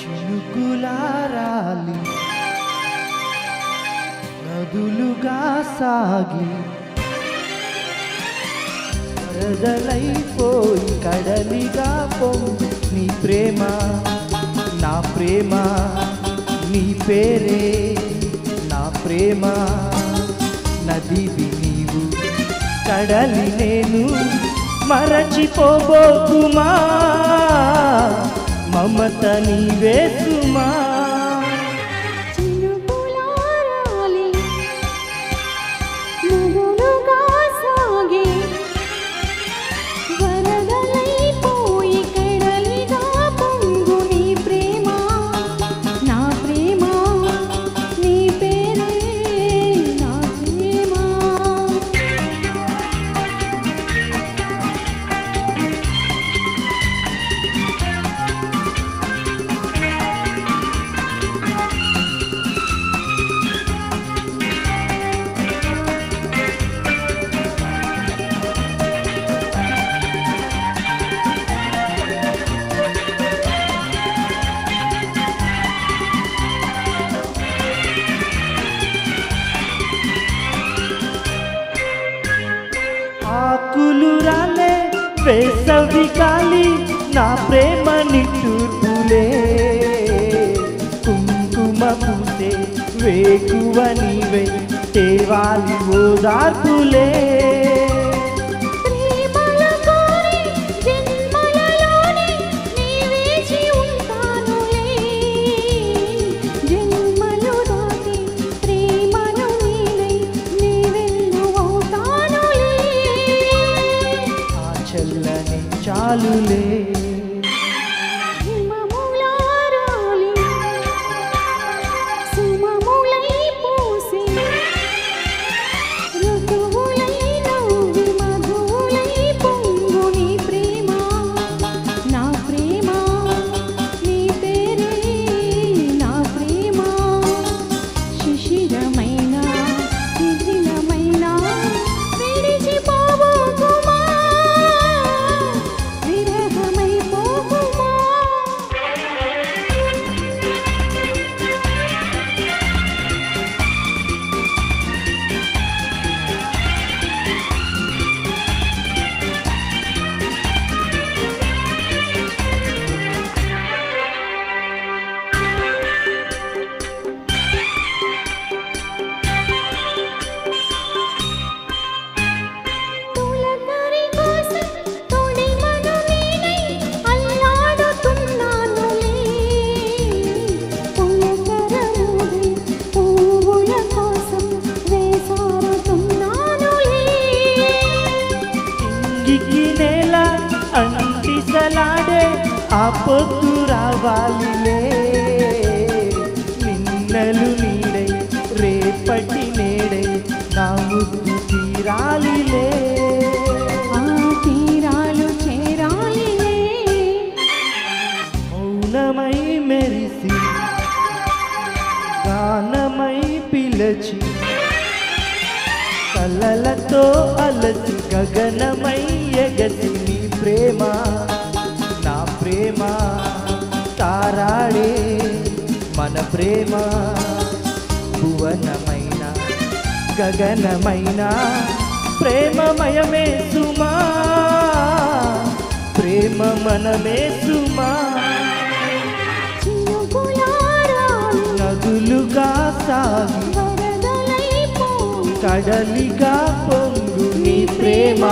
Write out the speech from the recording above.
చినుకులారాలి నదులుగా సాగి వరదలైపోయి కడలిగా పొంగి నీ ప్రేమ నా ప్రేమ నీ పేరే నా ప్రేమ నదివి నీవు కడలి నేను మరచిపోబోకుమా మమత నీవే సుమా ఆకులు రాలే వేసవి గాలి నా ప్రేమ నిట్టూర్పులే కుంకుమ పూసే వేకువ నీవే తేవాలి ఓదార్పులే చాలులే అంటిసలాడే ఆ పొద్దు రావాలిలే నిన్నలు నీడై రేపటి నేడై నా ముద్దు తీరాలిలే ఆ తీరాలు చేరాలిలే మౌనమై మెరిసి గానమై పిలచి కలలతో అలసి గగనమై ఎగసి నీ ప్రేమ నా ప్రేమ తారాడే మన ప్రేమ భువనమైన గగనమైన ప్రేమమయమే సుమా ప్రేమ మనమే సుమా నదులుగా సాగి కడలిగా పొంగు నీ ప్రేమ